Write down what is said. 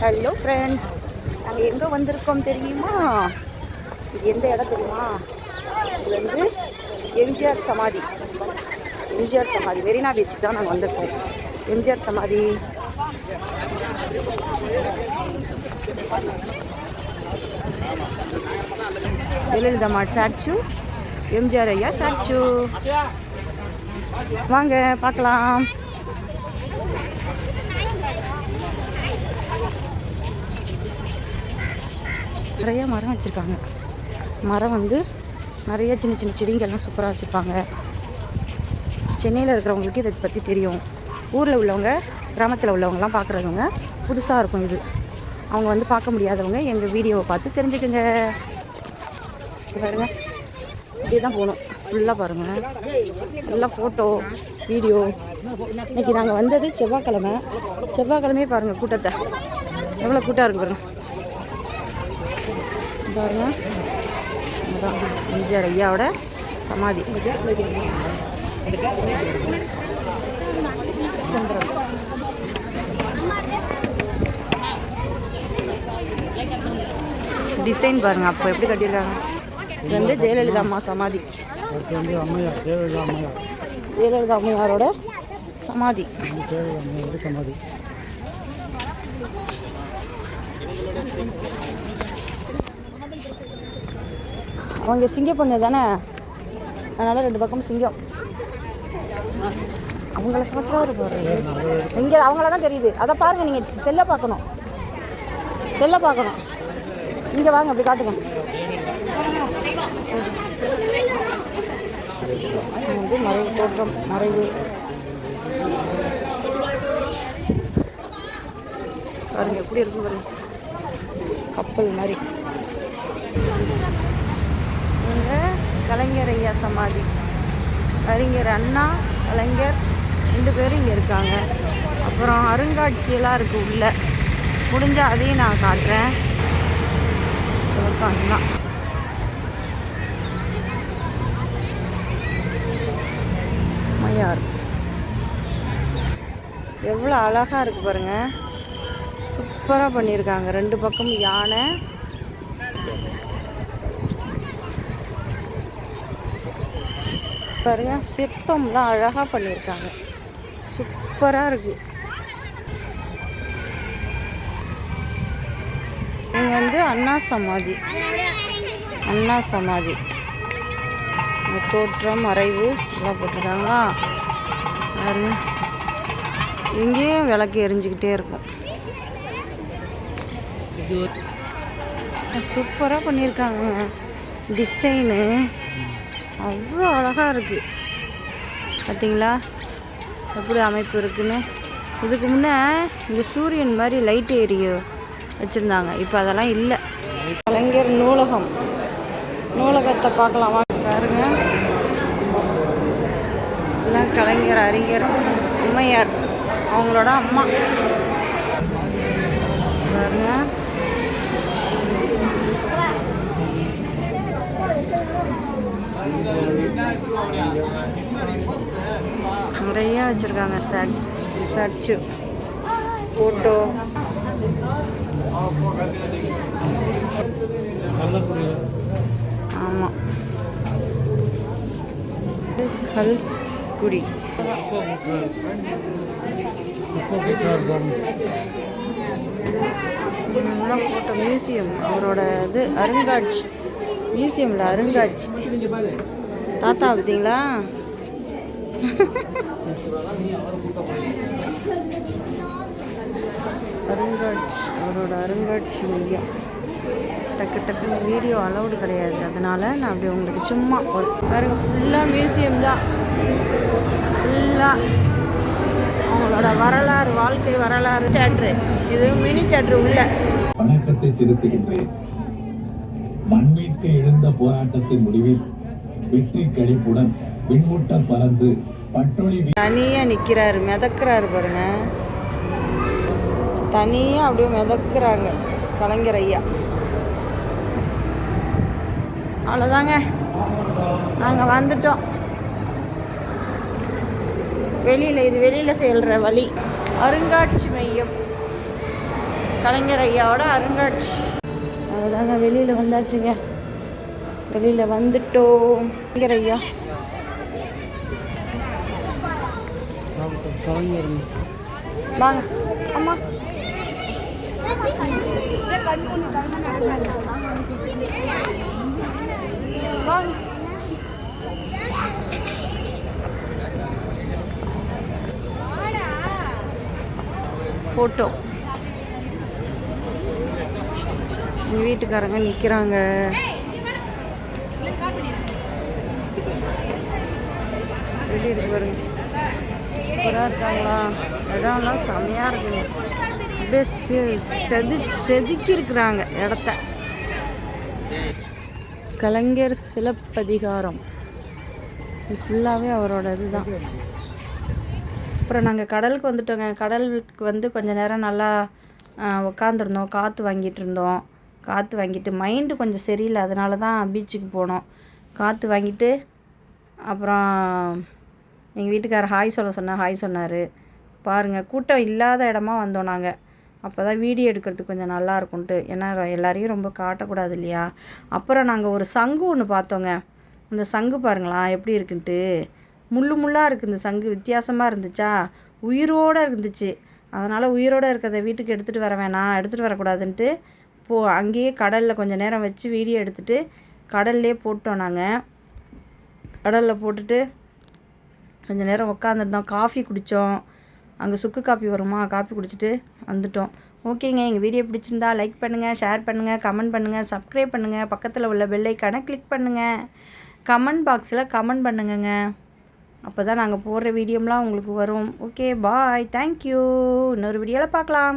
Hello friends, நாங்கள் எங்கே வந்திருக்கோம் தெரியுமா? இது எந்த இடம் தெரியுமா? இது வந்து எம்ஜிஆர் சமாதி. எம்ஜிஆர் சமாதி மெரினா பீச்சுக்கு தான் நாங்கள் வந்திருக்கோம். எம்ஜிஆர் சமாதி. ஜெயலலிதா ஸ்டாச்சு, எம்ஜிஆர் ஐயா ஸ்டாச்சு. வாங்க பார்க்கலாம். நிறைய மரம் வச்சுருக்காங்க. மரம் வந்து நிறைய சின்ன சின்ன செடிங்கள்லாம் சூப்பராக வச்சுருப்பாங்க. சென்னையில் இருக்கிறவங்களுக்கு இதை பற்றி தெரியும். ஊரில் உள்ளவங்க, கிராமத்தில் உள்ளவங்கலாம் பார்க்குறவங்க புதுசாக இருக்கும். இது அவங்க வந்து பார்க்க முடியாதவங்க எங்கள் வீடியோவை பார்த்து தெரிஞ்சுக்குங்க. பாருங்கள், இப்படி தான் போகணும். ஃபுல்லாக பாருங்கள், நல்லா ஃபோட்டோ வீடியோ. இன்றைக்கி நாங்கள் வந்தது செவ்வாய்க்கிழமை. செவ்வாய்க்கிழமையே பாருங்கள் கூட்டத்தை, எவ்வளோ கூட்டம் இருக்குது பாருங்கள். பாருங்க, அதுதான் எம்ஜிஆர் ஐயாவோட சமாதி. சந்திரன் டிசைன் பாருங்க, அப்போ எப்படி கட்டியிருக்காங்க. இது வந்து ஜெயலலிதா அம்மா சமாதி. ஜெயலலிதா அம்மையாரோட சமாதி. அவங்க சிங்க பொண்ணு தானே, அதனால் 2 பக்கம் சிங்கம். அவங்கள பார்க்குறவர் பாருங்க, இங்கே அவங்கள தான் தெரியுது. அதை பாருங்கள், நீங்கள் செல்லை பார்க்கணும், செல்லை பார்க்கணும். இங்கே வாங்க, அப்படி காட்டுங்க. வந்து மறைவு தோற்றம், மறைவு பாருங்க எப்படி இருக்கும் பாருங்க, கப்பல் மாதிரி. கலைஞர் ஐயா சமாதி. அறிஞர் அண்ணா, கலைஞர் 2 பேரும் இங்கே இருக்காங்க. அப்புறம் அருங்காட்சியெல்லாம் இருக்குது உள்ளே. முடிஞ்சால் அதையும் நான் காட்டுறேன். அண்ணா மையார் எவ்வளோ அழகாக இருக்குது பாருங்கள், சூப்பராக பண்ணியிருக்காங்க. 2 பக்கம் யானை. பாருங்க, சிற்பம்லாம் அழகாக பண்ணியிருக்காங்க, சூப்பராக இருக்குது. இங்கே வந்து அண்ணா சமாதி. அண்ணா சமாதி தோற்றம், மறைவு எல்லாம் போட்டிருக்காங்களா. பாருங்க, இங்கேயும் விளக்கு எரிஞ்சுக்கிட்டே இருக்கும். சூப்பராக பண்ணியிருக்காங்க டிசைனு, அவ்வளோ அழகாக இருக்குது. பார்த்தீங்களா எப்படி அமைப்பு இருக்குன்னு. இதுக்கு முன்னே இங்கே சூரியன் மாதிரி லைட் ஏரிய வச்சுருந்தாங்க, இப்போ அதெல்லாம் இல்லை. கலைஞர் நூலகம், நூலகத்தை பார்க்கலாமா பாருங்க. எல்லாம் கலைஞர், அறிஞர் அம்மையார் அவங்களோட அம்மா பாருங்க. நிறைய வச்சுருக்காங்க. Statue, photo. ஆமாம், கல்குடி. ஃபோட்டோ மியூசியம், அவரோட இது அருங்காட்சி. மியூசியமில் அருங்காட்சி. தாத்தா பார்த்தீங்களா? அருங்காட்சி, அவரோட அருங்காட்சி மையம். டக்கு டக்குன்னு வீடியோ அலௌடு கிடையாது, அதனால் நான் அப்படி உங்களுக்கு சும்மா ஒரு பாருங்க. ஃபுல்லாக மியூசியம் தான், ஃபுல்லாக அவங்களோட வரலாறு, வாழ்க்கை வரலாறு. தேட்ரு, இது மினி தேட்ரு உள்ள. வணக்கத்தை செலுத்துகின்றேன். மண்மீட்க எழுந்த போராட்டத்தின் முடிவில் வெற்றி கழிப்புடன் விண்முட்ட பறந்து பட்டொளி தனியா நிக்கிறாரு, மிதக்கிறாரு பாருங்க. தனியா அப்படியே மிதக்கிறாங்க கலைஞர் ஐயா. அவ்வளோதாங்க, நாங்கள் வந்துட்டோம். வெளியில், இது வெளியில் செல்கிற வழி. அருங்காட்சி மையம் கலைஞர் ஐயாவோட அருங்காட்சி. அவ்வளோதாங்க, வெளியில் வந்தாச்சுங்க. வெளியில் வந்துட்டோம். கலைஞர் ஐயா வாங்க. அம்மா வாங்க. ஃபோட்டோ. எங்கள் வீட்டுக்காரங்க நிற்கிறாங்க. எப்படி இருக்கு பாருங்க, சூப்பராக இருக்காங்களா? இடம்லாம் செம்மையாக இருக்குங்க. அப்படியே செதுக்கி இருக்கிறாங்க இடத்த. கலைஞர் சிலப்பதிகாரம் இது ஃபுல்லாகவே அவரோட இதுதான். அப்புறம் நாங்கள் கடலுக்கு வந்துட்டோங்க. கடலுக்கு வந்து கொஞ்சம் நேரம் நல்லா உக்காந்துருந்தோம், காற்று வாங்கிட்டு இருந்தோம். காற்று வாங்கிட்டு மைண்டு கொஞ்சம் சரியில்லை, அதனால தான் பீச்சுக்கு போனோம். காற்று வாங்கிட்டு அப்புறம் எங்கள் வீட்டுக்காரர் ஹாய் சொன்னார். பாருங்கள், கூட்டம் இல்லாத இடமா வந்தோம் நாங்கள். அப்போ தான் வீடியோ எடுக்கிறதுக்கு கொஞ்சம் நல்லா இருக்கும்ன்ட்டு. ஏன்னா எல்லாரையும் ரொம்ப காட்டக்கூடாது இல்லையா. அப்புறம் நாங்கள் ஒரு சங்கு ஒன்று பார்த்தோங்க. அந்த சங்கு பாருங்களா எப்படி இருக்குன்ட்டு. முள்ளாக இருக்குது இந்த சங்கு, வித்தியாசமாக இருந்துச்சா, உயிரோடு இருந்துச்சு. அதனால் உயிரோடு இருக்கிறத வீட்டுக்கு எடுத்துகிட்டு வரக்கூடாதுன்ட்டு அங்கேயே கடலில் கொஞ்சம் நேரம் வச்சு வீடியோ எடுத்துகிட்டு கடல்லே போட்டோம். நாங்கள் கடலில் போட்டுட்டு கொஞ்சம் நேரம் உட்காந்துருந்தோம், காஃபி குடித்தோம். அங்கே சுக்கு காப்பி வருமா, காஃபி குடிச்சிட்டு வந்துட்டோம். ஓகேங்க, எங்கள் வீடியோ பிடிச்சிருந்தா லைக் பண்ணுங்கள், ஷேர் பண்ணுங்கள், கமெண்ட் பண்ணுங்கள், சப்ஸ்கிரைப் பண்ணுங்கள், பக்கத்தில் உள்ள பெல் ஐக்கானை கிளிக் பண்ணுங்கள், கமெண்ட் பாக்ஸில் கமெண்ட் பண்ணுங்கங்க. அப்போ தான் நாங்கள் போடுற வீடியோலாம் உங்களுக்கு வரும். ஓகே, பாய், தேங்க்யூ. இன்னொரு வீடியோவில் பார்க்கலாம்.